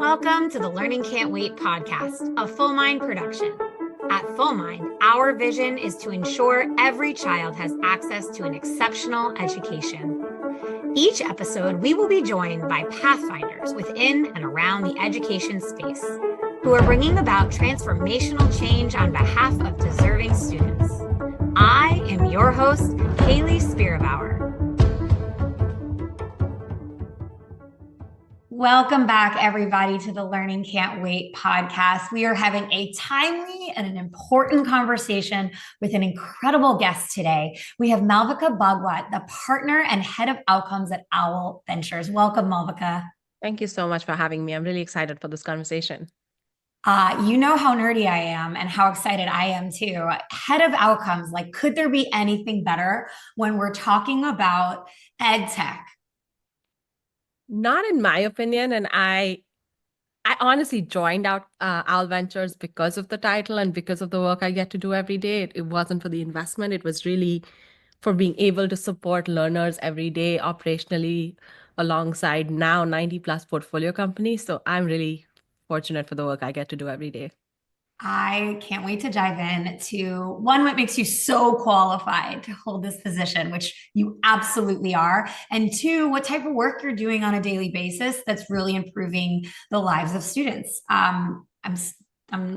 Welcome to the Learning Can't Wait podcast, a Full Mind production. At Full Mind, our vision is to ensure every child has access to an exceptional education. Each episode, we will be joined by pathfinders within and around the education space who are bringing about transformational change on behalf of deserving students. I am your host, Haley Spirabauer. Welcome back, everybody, to the Learning Can't Wait podcast. We are having a timely and an important conversation with an incredible guest today. We have Malvika Bhagwat, the partner and head of outcomes at Owl Ventures. Welcome, Malvika. Thank you so much for having me. I'm really excited for this conversation. You know how nerdy I am and how excited I am too. Head of outcomes, like, could there be anything better when we're talking about EdTech? Not in my opinion, and I honestly joined out Owl Ventures because of the title and because of the work I get to do every day. It wasn't for the investment. It was really for being able to support learners every day operationally alongside now 90 plus portfolio companies. So I'm really fortunate for the work I get to do every day. I can't wait to dive in to one, what makes you so qualified to hold this position, which you absolutely are. And two, what type of work you're doing on a daily basis that's really improving the lives of students. I'm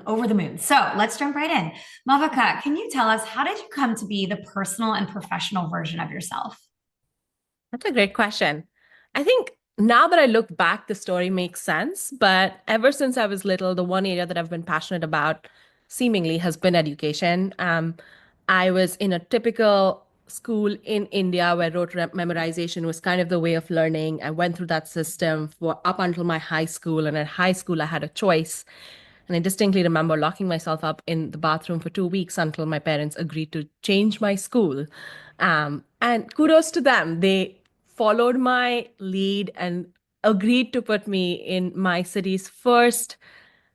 over the moon. So let's jump right in. Malvika, can you tell us, how did you come to be the personal and professional version of yourself? That's a great question. I think now that I look back, the story makes sense. But ever since I was little, the one area that I've been passionate about seemingly has been education. I was in a typical school in India where rote memorization was kind of the way of learning. I went through that system for up until my high school. And at high school, I had a choice. And I distinctly remember locking myself up in the bathroom for 2 weeks until my parents agreed to change my school. And kudos to them. They followed my lead and agreed to put me in my city's first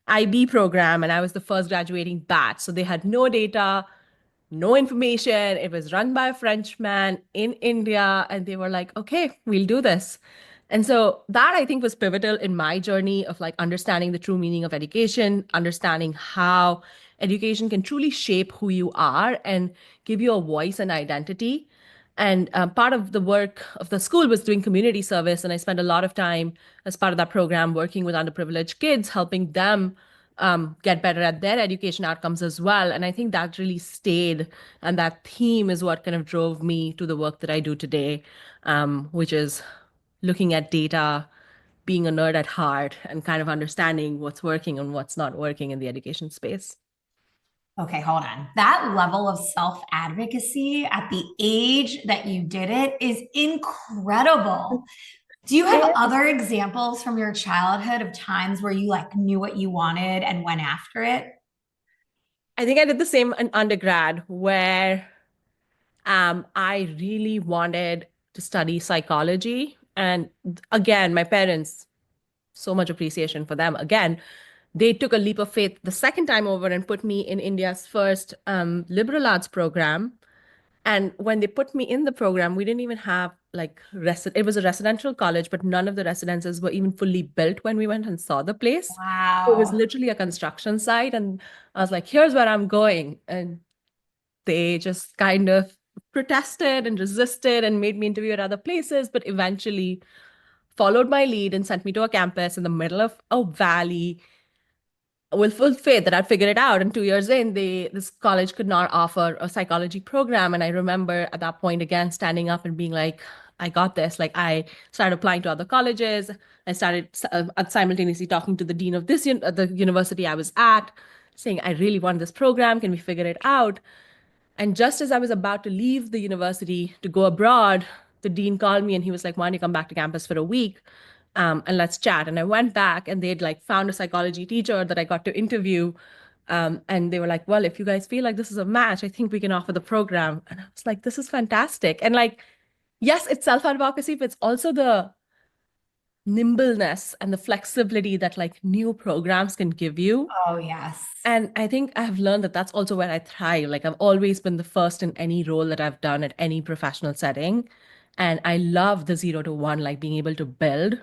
IB program. And I was the first graduating batch. So they had no data, no information. It was run by a Frenchman in India. And they were like, okay, we'll do this. And so that I think was pivotal in my journey of like understanding the true meaning of education, understanding how education can truly shape who you are and give you a voice and identity. And part of the work of the school was doing community service. And I spent a lot of time as part of that program working with underprivileged kids, helping them get better at their education outcomes as well. And I think that really stayed. And that theme is what kind of drove me to the work that I do today, which is looking at data, being a nerd at heart, and kind of understanding what's working and what's not working in the education space. Okay, hold on. That level of self-advocacy at the age that you did it is incredible. Do you have other examples from your childhood of times where you like knew what you wanted and went after it? I think I did the same in undergrad where I really wanted to study psychology. And again, my parents, so much appreciation for them. Again, they took a leap of faith the second time over and put me in India's first liberal arts program. And when they put me in the program, we didn't even have like it was a residential college, but none of the residences were even fully built when we went and saw the place. It was Wow. literally a construction site. And I was like, here's where I'm going. And they just kind of protested and resisted and made me interview at other places, but eventually followed my lead and sent me to a campus in the middle of a valley with full faith that I'd figure it out. And 2 years in, this college could not offer a psychology program. And I remember at that point again standing up and being like, I got this. Like I started applying to other colleges. I started simultaneously talking to the dean of the university I was at, saying, I really want this program. Can we figure it out? And just as I was about to leave the university to go abroad, the dean called me and he was like, why don't you come back to campus for a week? And let's chat. And I went back and they'd like found a psychology teacher that I got to interview. And they were like, well, if you guys feel like this is a match, I think we can offer the program. And I was like, this is fantastic. And like, yes, it's self-advocacy, but it's also the nimbleness and the flexibility that like new programs can give you. Oh, yes. And I think I've learned that that's also where I thrive. Like I've always been the first in any role that I've done at any professional setting. And I love the 0 to 1, like being able to build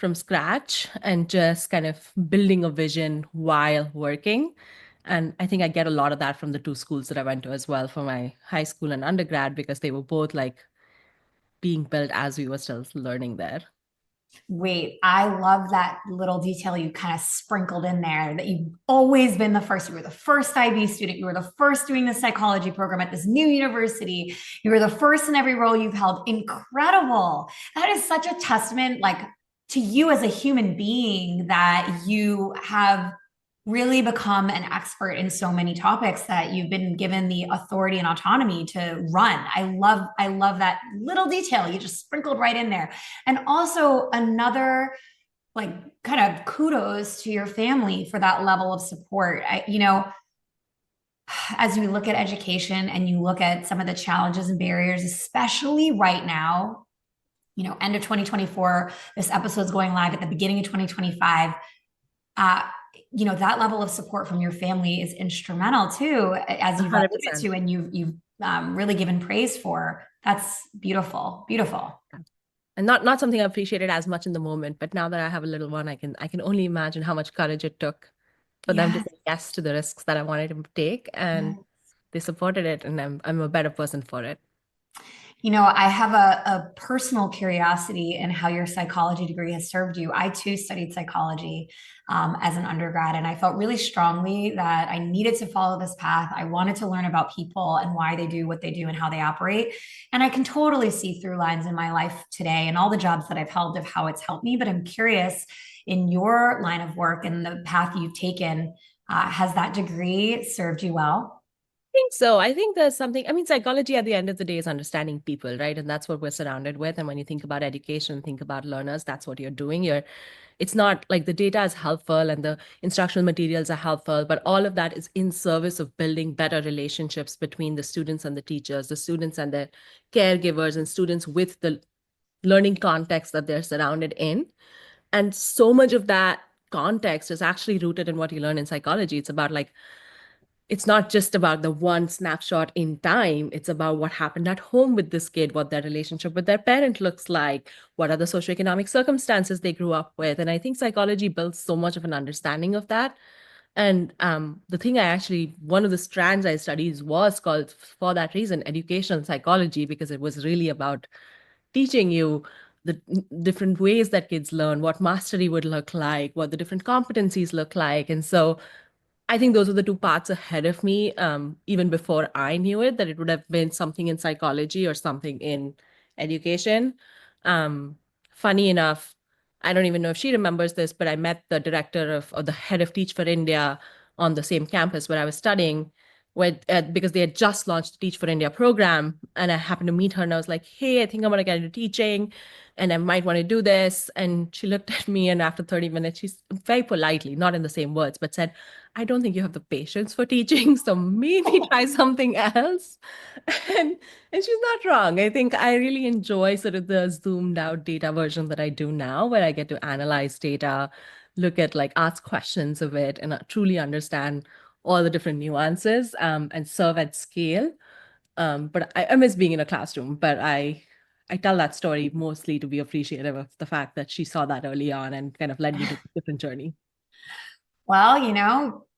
from scratch and just kind of building a vision while working. And I think I get a lot of that from the two schools that I went to as well for my high school and undergrad, because they were both like being built as we were still learning there. Wait, I love that little detail you kind of sprinkled in there that you've always been the first. You were the first IB student. You were the first doing the psychology program at this new university. You were the first in every role you've held. Incredible. That is such a testament, like, to you as a human being, that you have really become an expert in so many topics that you've been given the authority and autonomy to run. I love that little detail you just sprinkled right in there. And also another, like, kind of kudos to your family for that level of support. As you look at education and you look at some of the challenges and barriers, especially right now, end of 2024, this episode's going live at the beginning of 2025. That level of support from your family is instrumental too, as you've alluded 100%. to, and you've really given praise for. That's beautiful, beautiful. And not something I appreciated as much in the moment, but now that I have a little one, I can only imagine how much courage it took for them to Yes. say yes to the risks that I wanted to take, and they supported it, and I'm a better person for it. I have a personal curiosity in how your psychology degree has served you. I too studied psychology as an undergrad, and I felt really strongly that I needed to follow this path. I wanted to learn about people and why they do what they do and how they operate. And I can totally see through lines in my life today and all the jobs that I've held of how it's helped me. But I'm curious, in your line of work and the path you've taken, has that degree served you well? Think so. I think there's something, I mean, psychology at the end of the day is understanding people, right? And that's what we're surrounded with. And when you think about education, think about learners, that's what you're doing. It's not like the data is helpful and the instructional materials are helpful, but all of that is in service of building better relationships between the students and the teachers, the students and their caregivers, and students with the learning context that they're surrounded in. And so much of that context is actually rooted in what you learn in psychology. It's not just about the one snapshot in time. It's about what happened at home with this kid, what their relationship with their parent looks like, what are the socioeconomic circumstances they grew up with. And I think psychology builds so much of an understanding of that. And one of the strands I studied was called, for that reason, educational psychology, because it was really about teaching you the different ways that kids learn, what mastery would look like, what the different competencies look like. And so I think those were the two parts ahead of me, even before I knew it, that it would have been something in psychology or something in education. Um, Funny enough, I don't even know if she remembers this, but I met the director or the head of Teach for India on the same campus where I was studying, because they had just launched the Teach for India program. And I happened to meet her and I was like, hey, I think I want to get into teaching and I might want to do this. And she looked at me, and after 30 minutes, she's very politely, not in the same words, but said, I don't think you have the patience for teaching, so maybe try something else. And and she's not wrong. I think I really enjoy sort of the zoomed out data version that I do now, where I get to analyze data, look at, like, ask questions of it, and truly understand all the different nuances, and serve at scale. But I miss being in a classroom, but I tell that story mostly to be appreciative of the fact that she saw that early on and kind of led me to a different journey. Well,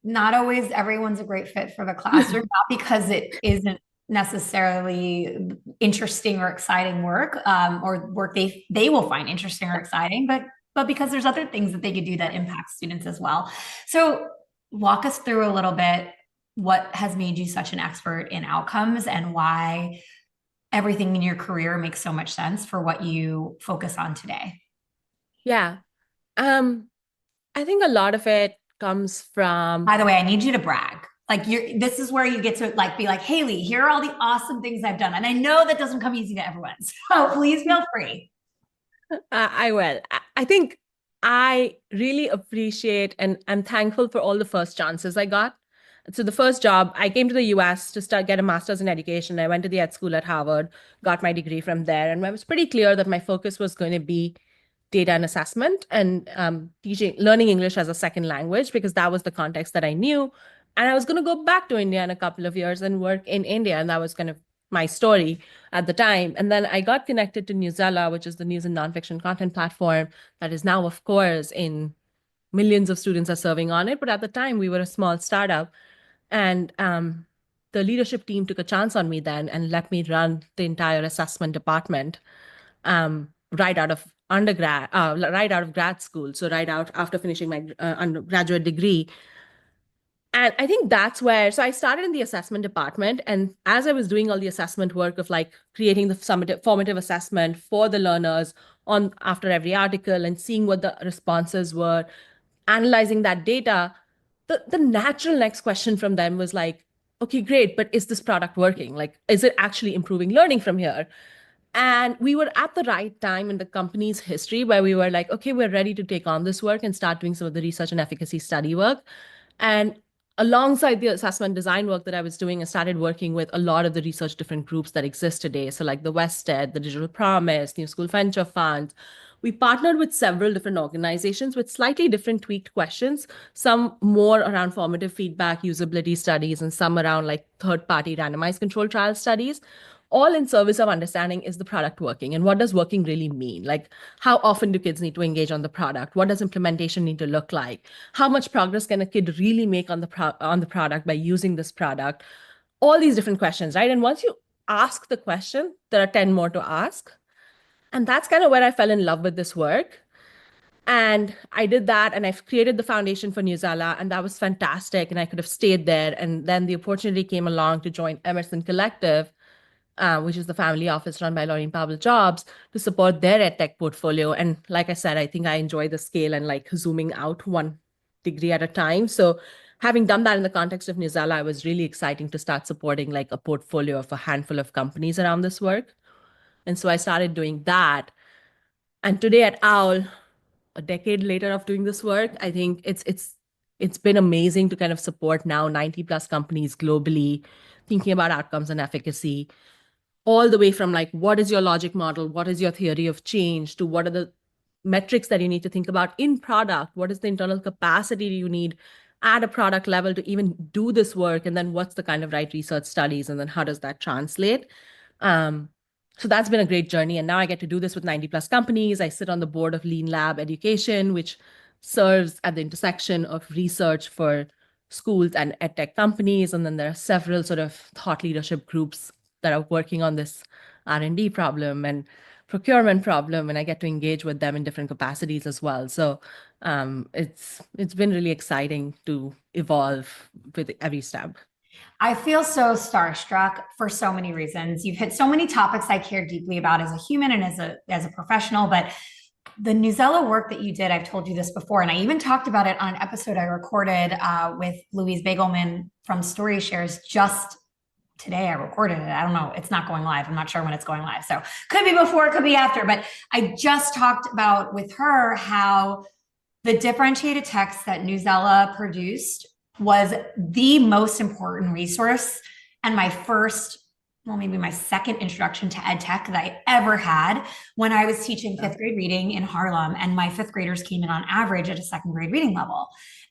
not always everyone's a great fit for the classroom, not because it isn't necessarily interesting or exciting work, or work they will find interesting or exciting, but because there's other things that they could do that impact students as well. So walk us through a little bit what has made you such an expert in outcomes and why everything in your career makes so much sense for what you focus on today. Yeah. Um, I think a lot of it comes from, By the way, I need you to brag. Like, this is where you get to, like, be like, Haley, here are all the awesome things I've done. And I know that doesn't come easy to everyone. So please feel free. I will. I think I really appreciate and I'm thankful for all the first chances I got. So the first job, I came to the US to get a master's in education. I went to the ed school at Harvard, got my degree from there, and I was pretty clear that my focus was going to be data and assessment, and learning English as a second language, because that was the context that I knew. And I was going to go back to India in a couple of years and work in India, and that was kind of my story at the time. And then I got connected to Newsella, which is the news and nonfiction content platform that is now, of course, in millions of students are serving on it. But at the time, we were a small startup. And the leadership team took a chance on me then and let me run the entire assessment department right out of right out of grad school. So right out after finishing my undergraduate degree. And I think that's where, so I started in the assessment department. And as I was doing all the assessment work of like creating the formative assessment for the learners on after every article and seeing what the responses were, analyzing that data, the natural next question from them was like, okay, great, but is this product working? Like, is it actually improving learning from here? And we were at the right time in the company's history where we were like, okay, we're ready to take on this work and start doing some of the research and efficacy study work. And alongside the assessment design work that I was doing, I started working with a lot of the research different groups that exist today. So like the Wested, the Digital Promise, New School Venture Fund. We partnered with several different organizations with slightly different tweaked questions, some more around formative feedback, usability studies, and some around like third-party randomized control trial studies, all in service of understanding, is the product working and what does working really mean? Like, how often do kids need to engage on the product? What does implementation need to look like? How much progress can a kid really make on the product by using this product? All these different questions, right? And once you ask the question, there are 10 more to ask. And that's kind of where I fell in love with this work. And I did that, and I've created the foundation for Newsella, and that was fantastic. And I could have stayed there. And then the opportunity came along to join Emerson Collective, which is the family office run by Laureen Powell Jobs, to support their EdTech portfolio. And like I said, I think I enjoy the scale and like zooming out one degree at a time. So having done that in the context of Newsella, it was really exciting to start supporting like a portfolio of a handful of companies around this work. And so I started doing that. And today at OWL, a decade later of doing this work, I think it's been amazing to kind of support now 90 plus companies globally, thinking about outcomes and efficacy, all the way from like, what is your logic model? What is your theory of change? To what are the metrics that you need to think about in product? What is the internal capacity you need at a product level to even do this work? And then what's the kind of right research studies? And then how does that translate? So that's been a great journey. And now I get to do this with 90 plus companies. I sit on the board of Lean Lab Education, which serves at the intersection of research for schools and edtech companies. And then there are several sort of thought leadership groups that are working on this R&D problem and procurement problem, and I get to engage with them in different capacities as well. So it's been really exciting to evolve with every step. I feel so starstruck for so many reasons. You've hit so many topics I care deeply about as a human and as a professional, but the Newsella work that you did, I've told you this before, and I even talked about it on an episode I recorded with Louise Bagelman from Story Shares just today. I recorded it. I don't know. It's not going live. I'm not sure when it's going live. So could be before, could be after, but I just talked about with her how the differentiated text that Newsella produced was the most important resource and my first, well, maybe my second introduction to EdTech that I ever had when I was teaching fifth grade reading in Harlem, and my fifth graders came in on average at a second grade reading level.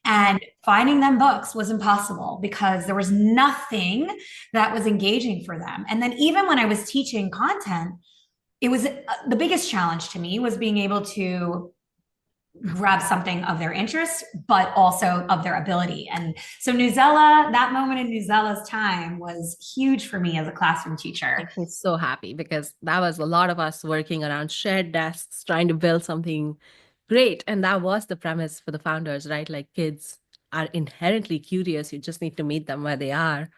And finding them books was impossible because there was nothing that was engaging for them. And then even when I was teaching content, it was the biggest challenge to me was being able to grab something of their interest, but also of their ability. And so Newsella, that moment in Newsella's time was huge for me as a classroom teacher. I'm so happy because that was a lot of us working around shared desks, trying to build something great. And that was the premise for the founders, right? Like kids are inherently curious. You just need to meet them where they are.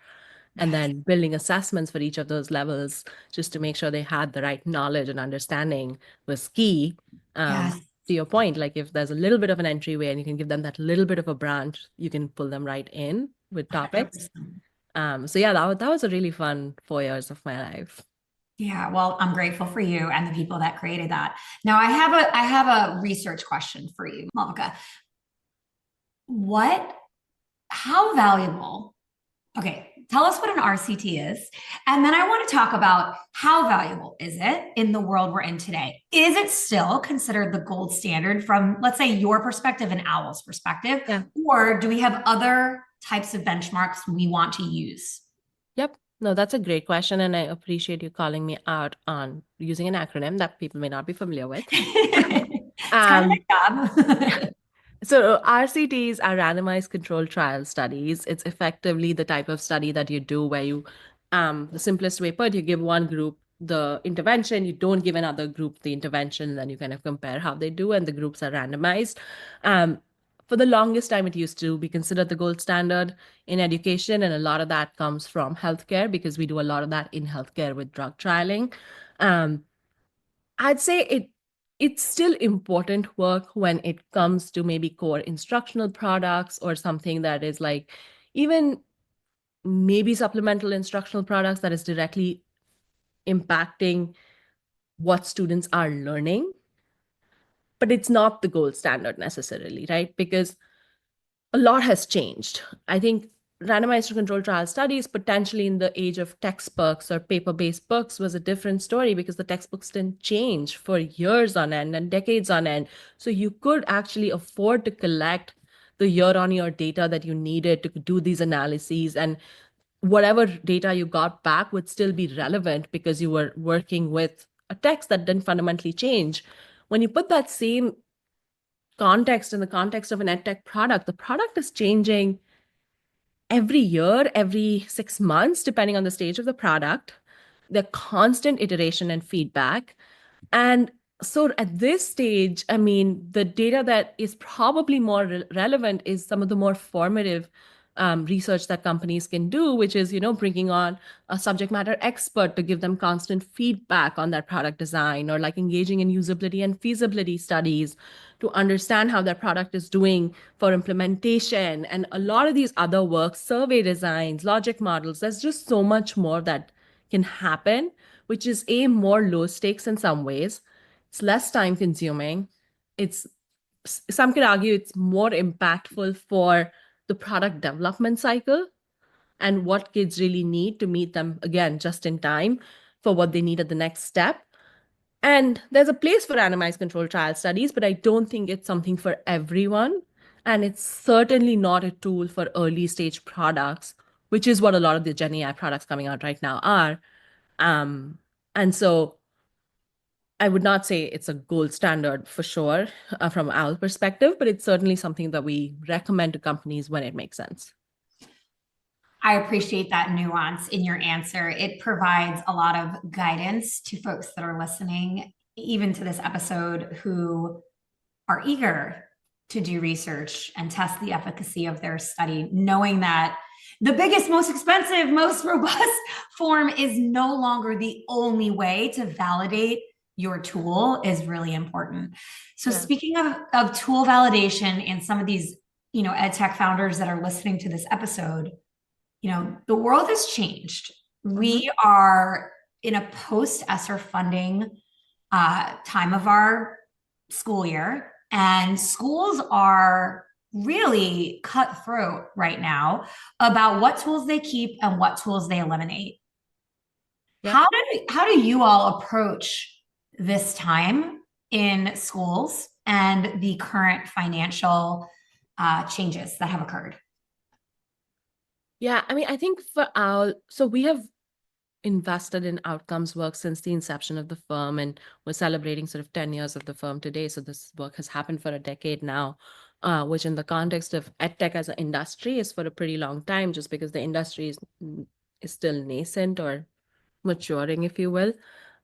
And then building assessments for each of those levels just to make sure they had the right knowledge and understanding was key. Yes. To your point, like if there's a little bit of an entryway and you can give them that little bit of a branch, you can pull them right in with topics. 100%. So yeah, that was a really fun 4 years of my life. Yeah, well, I'm grateful for you and the people that created that. Now, I have a research question for you, Malvika. How valuable? Okay, tell us what an RCT is. And then I want to talk about how valuable is it in the world we're in today? Is it still considered the gold standard from, let's say, your perspective and OWL's perspective? Yeah. Or do we have other types of benchmarks we want to use? Yep. No, that's a great question, and I appreciate you calling me out on using an acronym that people may not be familiar with. It's kind of Um, my job. So RCTs are randomized controlled trial studies. It's effectively the type of study that you do where you, the simplest way put, you give one group the intervention, you don't give another group the intervention, then you kind of compare how they do, and the groups are randomized. Um, for the longest time, it used to be considered the gold standard in education, and a lot of that comes from healthcare because we do a lot of that in healthcare with drug trialing. Um, I'd say it's still important work when it comes to maybe core instructional products or something that is like even maybe supplemental instructional products that is directly impacting what students are learning. But it's not the gold standard necessarily, right? Because a lot has changed. I think randomized controlled trial studies, potentially in the age of textbooks or paper based books, was a different story because the textbooks didn't change for years on end and decades on end. So you could actually afford to collect the year on year data that you needed to do these analyses. And whatever data you got back would still be relevant because you were working with a text that didn't fundamentally change. When you put that same context in the context of an edtech product, the product is changing every year, every 6 months, depending on the stage of the product, the constant iteration and feedback. And so at this stage, I mean, the data that is probably more relevant is some of the more formative research that companies can do, which is, bringing on a subject matter expert to give them constant feedback on their product design, or like engaging in usability and feasibility studies to understand how their product is doing for implementation. And a lot of these other work, survey designs, logic models, there's just so much more that can happen, which is a more low stakes in some ways. It's less time consuming. It's some could argue it's more impactful for the product development cycle and what kids really need to meet them again just in time for what they need at the next step. And there's a place for randomized controlled trial studies, but I don't think it's something for everyone. And it's certainly not a tool for early stage products, which is what a lot of the Gen AI products coming out right now are. Um, and so I would not say it's a gold standard for sure from our perspective, but it's certainly something that we recommend to companies when it makes sense. I appreciate that nuance in your answer. It provides a lot of guidance to folks that are listening, even to this episode, who are eager to do research and test the efficacy of their study, knowing that the biggest, most expensive, most robust form is no longer the only way to validate your tool is really important. So Yeah. speaking of tool validation and some of these, ed tech founders that are listening to this episode, the world has changed. We are in a post-ESSER funding time of our school year, and schools are really cutthroat right now about what tools they keep and what tools they eliminate. Yeah. How do you all approach this time in schools and the current financial changes that have occurred? Yeah, I mean, I think so we have invested in outcomes work since the inception of the firm, and we're celebrating sort of 10 years of the firm today. So this work has happened for a decade now, which in the context of edtech as an industry is for a pretty long time, just because the industry is still nascent or maturing, if you will.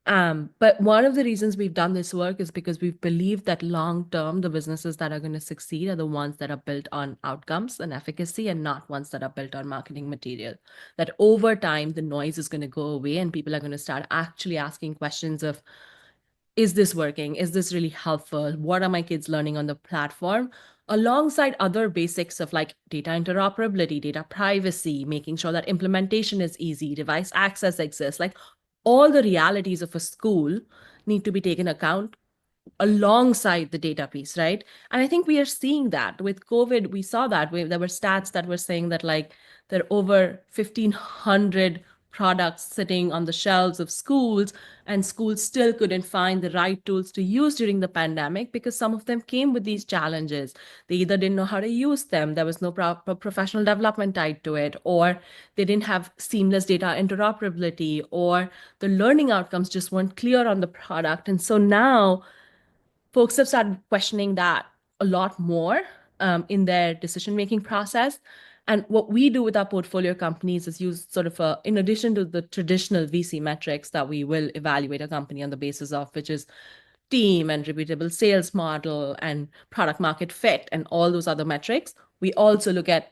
But one of the reasons we've done this work is because we've believed that long term, the businesses that are going to succeed are the ones that are built on outcomes and efficacy and not ones that are built on marketing material. That over time, the noise is going to go away and people are going to start actually asking questions of, is this working? Is this really helpful? What are my kids learning on the platform? Alongside other basics of like data interoperability, data privacy, making sure that implementation is easy, device access exists, like all the realities of a school need to be taken account alongside the data piece, right? And I think we are seeing that with COVID. We saw that there were stats that were saying that like there are over 1,500 products sitting on the shelves of schools, and schools still couldn't find the right tools to use during the pandemic because some of them came with these challenges. They either didn't know how to use them, there was no proper professional development tied to it, or they didn't have seamless data interoperability, or the learning outcomes just weren't clear on the product. And so now folks have started questioning that a lot more in their decision-making process. And what we do with our portfolio companies is use sort of in addition to the traditional VC metrics that we will evaluate a company on the basis of, which is team and repeatable sales model and product market fit and all those other metrics, we also look at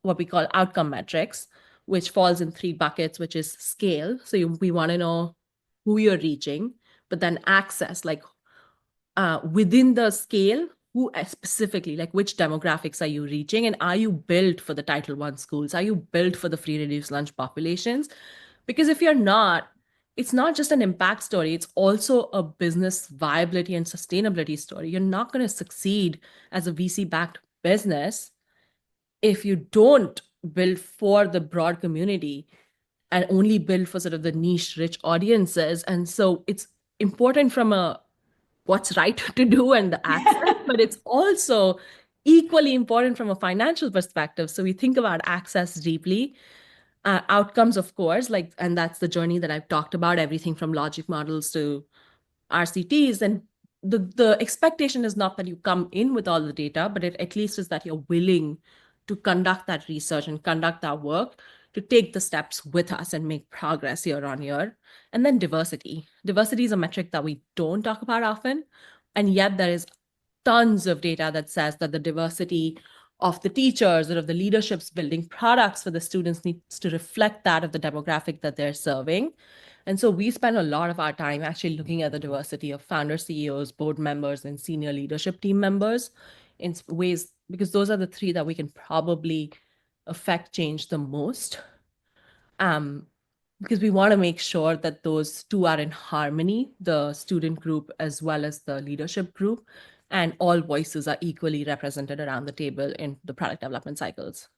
what we call outcome metrics, which falls in three buckets, which is scale. So we want to know who you're reaching, but then access, like within the scale, who specifically, like which demographics are you reaching, and are you built for the Title I schools? Are you built for the free reduced lunch populations? Because if you're not, it's not just an impact story, it's also a business viability and sustainability story. You're not going to succeed as a VC-backed business if you don't build for the broad community and only build for sort of the niche rich audiences. And so it's important from a what's right to do and the access, but it's also equally important from a financial perspective. So we think about access deeply. Outcomes, of course, like, and that's the journey that I've talked about, everything from logic models to RCTs. And the expectation is not that you come in with all the data, but it at least is that you're willing to conduct that research and conduct that work to take the steps with us and make progress year on year. And then diversity. Diversity is a metric that we don't talk about often. And yet there is tons of data that says that the diversity of the teachers or of the leaderships building products for the students needs to reflect that of the demographic that they're serving. And so we spend a lot of our time actually looking at the diversity of founders, CEOs, board members, and senior leadership team members in ways, because those are the three that we can probably affect change the most. Because we want to make sure that those two are in harmony, the student group as well as the leadership group, and all voices are equally represented around the table in the product development cycles.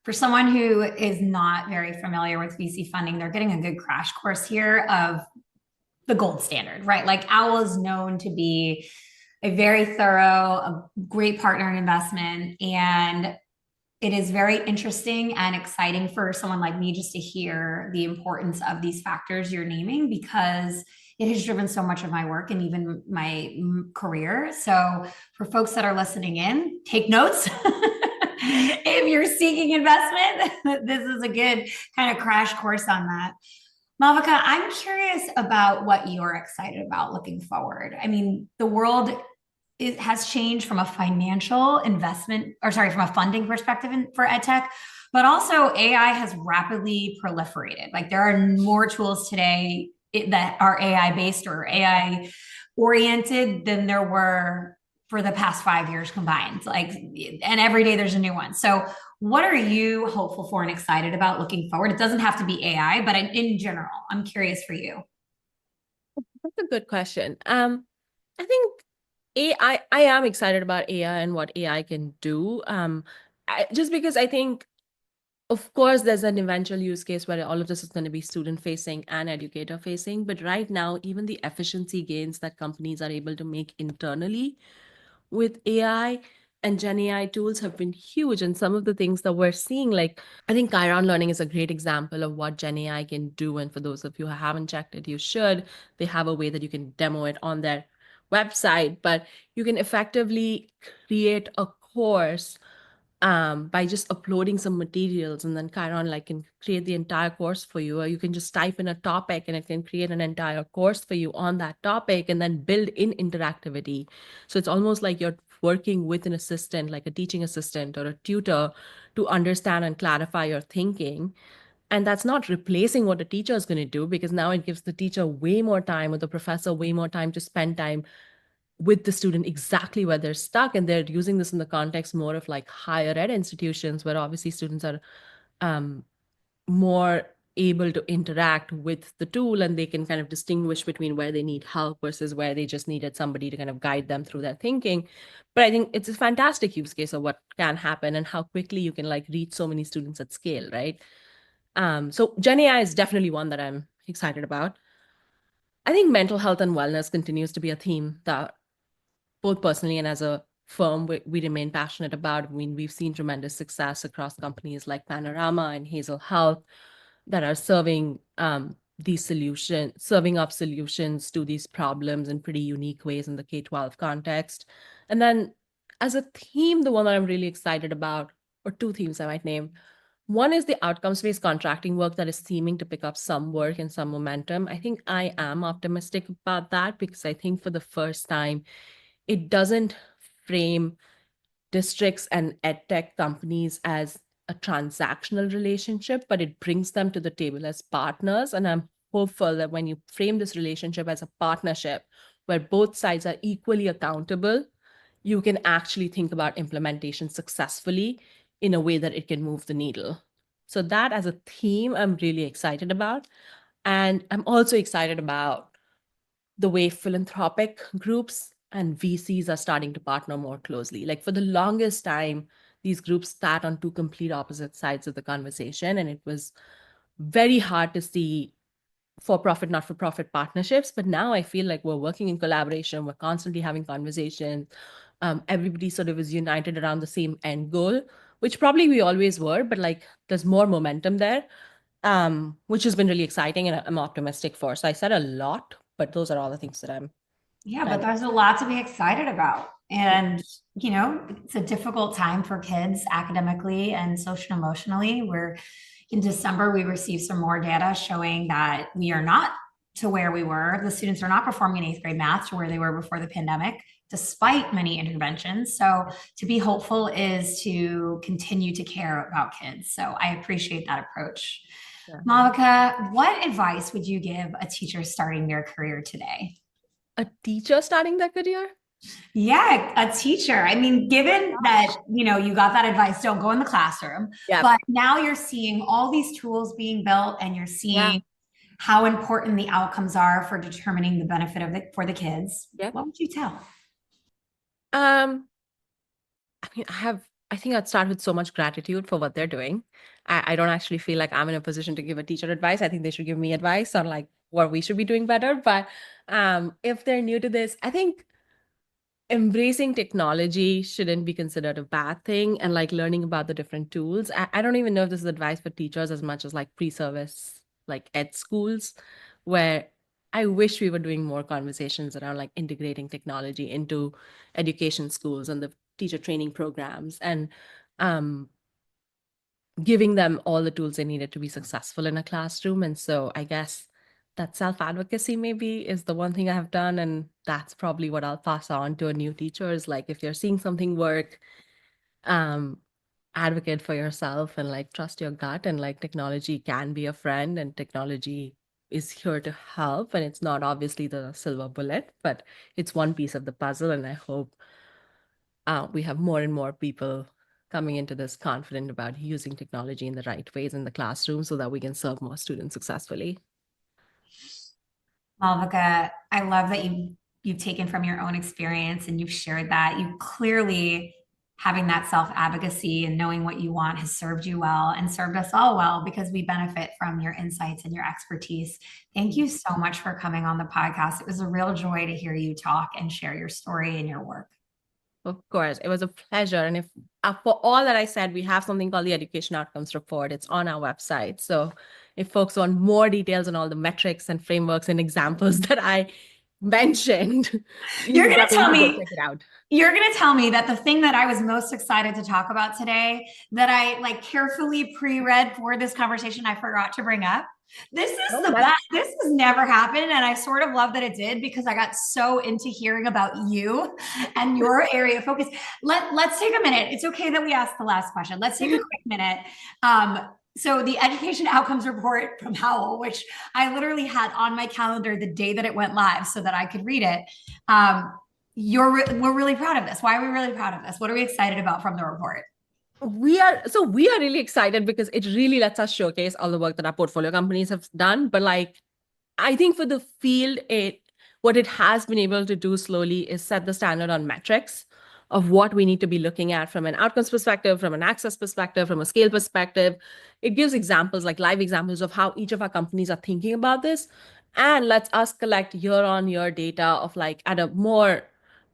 For someone who is not very familiar with VC funding, they're getting a good crash course here of the gold standard, right? Like OWL is known to be a very thorough, a great partner in investment. And it is very interesting and exciting for someone like me just to hear the importance of these factors you're naming, because it has driven so much of my work and even my career. So for folks that are listening in, take notes. If you're seeking investment, this is a good kind of crash course on that. Malvika, I'm curious about what you're excited about looking forward. I mean, the world has changed from a financial investment, or sorry, from a funding perspective for EdTech, but also AI has rapidly proliferated. Like there are more tools today that are AI based or AI oriented than there were for the past 5 years combined. Like, and every day there's a new one. So what are you hopeful for and excited about looking forward? It doesn't have to be AI, but in general, I'm curious for you. That's a good question. I think I am excited about AI and what AI can do. Just because I think, of course, there's an eventual use case where all of this is going to be student facing and educator facing. But right now, even the efficiency gains that companies are able to make internally with AI and Gen AI tools have been huge. And some of the things that we're seeing, like I think Chiron Learning is a great example of what Gen AI can do. And for those of you who haven't checked it, you should. They have a way that you can demo it on their website, but you can effectively create a course by just uploading some materials, and then Chiron like can create the entire course for you, or you can just type in a topic and it can create an entire course for you on that topic and then build in interactivity. So it's almost like you're working with an assistant, like a teaching assistant or a tutor, to understand and clarify your thinking. And that's not replacing what a teacher is going to do, because now it gives the teacher way more time, or the professor way more time to spend time with the student exactly where they're stuck. And they're using this in the context more of like higher ed institutions, where obviously students are more able to interact with the tool, and they can kind of distinguish between where they need help versus where they just needed somebody to kind of guide them through their thinking. But I think it's a fantastic use case of what can happen and how quickly you can like reach so many students at scale, right? So Gen AI is definitely one that I'm excited about. I think mental health and wellness continues to be a theme that both personally and as a firm, we remain passionate about. I mean, we've seen tremendous success across companies like Panorama and Hazel Health that are these solutions, serving up solutions to these problems in pretty unique ways in the K-12 context. And then as a theme, the one that I'm really excited about, or two themes I might name, one is the outcomes-based contracting work that is seeming to pick up some work and some momentum. I think I am optimistic about that because I think for the first time, it doesn't frame districts and edtech companies as a transactional relationship, but it brings them to the table as partners. And I'm hopeful that when you frame this relationship as a partnership where both sides are equally accountable, you can actually think about implementation successfully in a way that it can move the needle. So that as a theme, I'm really excited about. And I'm also excited about the way philanthropic groups and VCs are starting to partner more closely. Like for the longest time, these groups sat on two complete opposite sides of the conversation, and it was very hard to see for-profit, not-for-profit partnerships. But now I feel like we're working in collaboration. We're constantly having conversations. Everybody sort of is united around the same end goal, which probably we always were, but like there's more momentum there, which has been really exciting and I'm optimistic for. So I said a lot, but those are all the things that I'm Yeah, but there's a lot to be excited about. And, it's a difficult time for kids academically and social emotionally. We're in December, we received some more data showing that we are not to where we were. The students are not performing in eighth grade math to where they were before the pandemic, despite many interventions. So to be hopeful is to continue to care about kids. So I appreciate that approach. Yeah. Malvika, what advice would you give a teacher starting their career today? A teacher starting their career? Yeah, a teacher. I mean, given that, you got that advice, don't go in the classroom, Yeah. but now you're seeing all these tools being built and you're seeing how important the outcomes are for determining the benefit of it for the kids. Yeah. What would you tell? I mean, I think I'd start with so much gratitude for what they're doing. I don't actually feel like I'm in a position to give a teacher advice. I think they should give me advice on like what we should be doing better. But if they're new to this, I think embracing technology shouldn't be considered a bad thing, and like learning about the different tools. I don't even know if this is advice for teachers as much as like pre-service, like ed schools, where I wish we were doing more conversations around like integrating technology into education schools and the teacher training programs and giving them all the tools they needed to be successful in a classroom. And so I guess that self-advocacy maybe is the one thing I have done. And that's probably what I'll pass on to a new teacher is like, if you're seeing something work, advocate for yourself and like trust your gut, and like technology can be a friend and technology is here to help. And it's not obviously the silver bullet, but it's one piece of the puzzle. And I hope we have more and more people coming into this confident about using technology in the right ways in the classroom so that we can serve more students successfully. Malvika, I love that you've taken from your own experience and you've shared that. You clearly having that self-advocacy and knowing what you want has served you well and served us all well because we benefit from your insights and your expertise. Thank you so much for coming on the podcast. It was a real joy to hear you talk and share your story and your work. Of course, it was a pleasure. And if for all that I said, we have something called the Education Outcomes Report. It's on our website. So if folks want more details on all the metrics and frameworks and examples that I mentioned, You're going to tell me, check it out. You're going to tell me that the thing that I was most excited to talk about today, that I like carefully pre-read for this conversation, I forgot to bring up. This is the best. This has never happened. And I sort of love that it did because I got so into hearing about you and your area of focus. Let's take a minute. It's okay that we asked the last question. Let's take a quick minute. So the education outcomes report from Howell, which I literally had on my calendar the day that it went live so that I could read it. We're really proud of this. Why are we really proud of this? What are we excited about from the report? We are really excited because it really lets us showcase all the work that our portfolio companies have done. But like, I think for the field, what it has been able to do slowly is set the standard on metrics of what we need to be looking at from an outcomes perspective, from an access perspective, from a scale perspective. it gives examples, like live examples of how each of our companies are thinking about this, and lets us collect year-on-year data of like at a more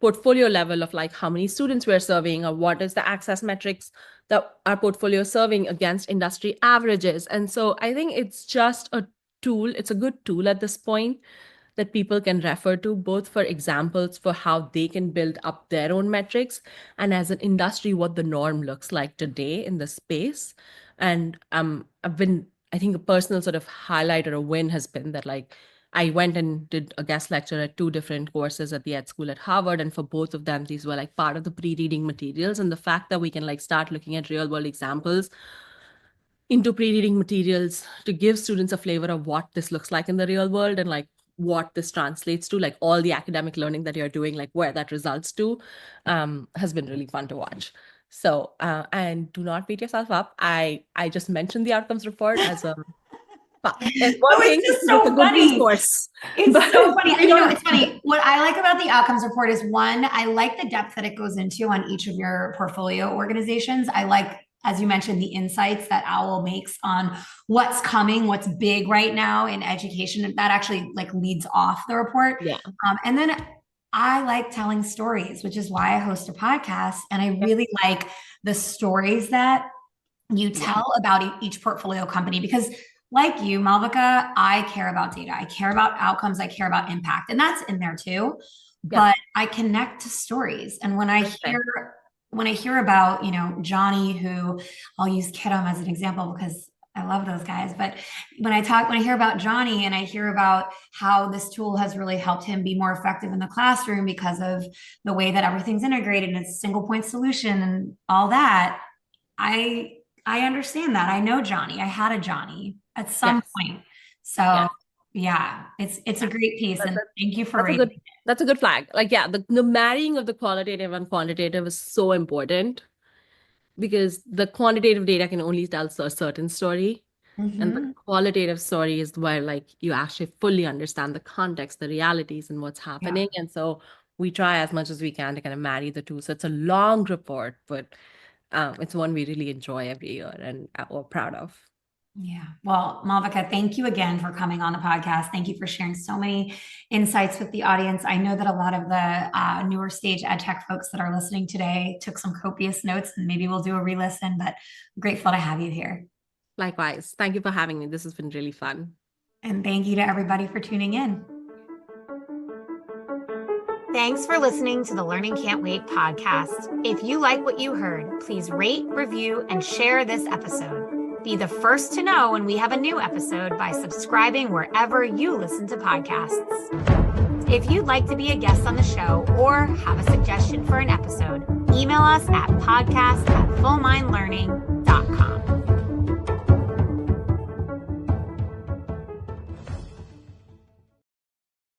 portfolio level of like how many students we're serving or what is the access metrics that our portfolio is serving against industry averages. And so I think it's just a tool. It's a good tool at this point that people can refer to, both for examples for how they can build up their own metrics, and as an industry, what the norm looks like today in the space. And I think a personal sort of highlight or a win has been that like I went and did a guest lecture at 2 different courses at the Ed School at Harvard. And for both of them, these were like part of the pre-reading materials. And the fact that we can like start looking at real world examples into pre-reading materials to give students a flavor of what this looks like in the real world and like what this translates to, like all the academic learning that you're doing, like where that results to, has been really fun to watch. So, and do not beat yourself up. I just mentioned the outcomes report as a it's one thing, it's it's a good resource. It's so funny. You know, it's funny. What I like about the outcomes report is, one, I like the depth that it goes into on each of your portfolio organizations. I like, as you mentioned, the insights that OWL makes on what's coming, what's big right now in education. That actually like leads off the report. Yeah. And then I like telling stories, which is why I host a podcast. And I really like the stories that you tell about each portfolio company, because like you, Malvika, I care about data. I care about outcomes. I care about impact. And that's in there too. But I connect to stories. And when I hear about, you know, Johnny, who I'll use Kidum as an example because I love those guys. But when I hear about Johnny and I hear about how this tool has really helped him be more effective in the classroom because of the way that everything's integrated and it's a single point solution and all that, I understand that. I know Johnny. I had a Johnny at some point. So yeah, it's a great piece. And thank you for raising it. That's a good flag. Like, yeah, the marrying of the qualitative and quantitative is so important, because the quantitative data can only tell a certain story. And the qualitative story is where like you actually fully understand the context, the realities, and what's happening. And so we try as much as we can to kind of marry the two. So it's a long report, but it's one we really enjoy every year and we're proud of. Yeah. Well, Malvika, thank you again for coming on the podcast. Thank you for sharing so many insights with the audience. I know that a lot of the newer stage EdTech folks that are listening today took some copious notes, and maybe we'll do a re-listen, but I'm grateful to have you here. Likewise. Thank you for having me. This has been really fun. And thank you to everybody for tuning in. Thanks for listening to the Learning Can't Wait podcast. If you like what you heard, please rate, review, and share this episode. Be the first to know when we have a new episode by subscribing wherever you listen to podcasts. If you'd like to be a guest on the show or have a suggestion for an episode, email us at podcast@fullmindlearning.com.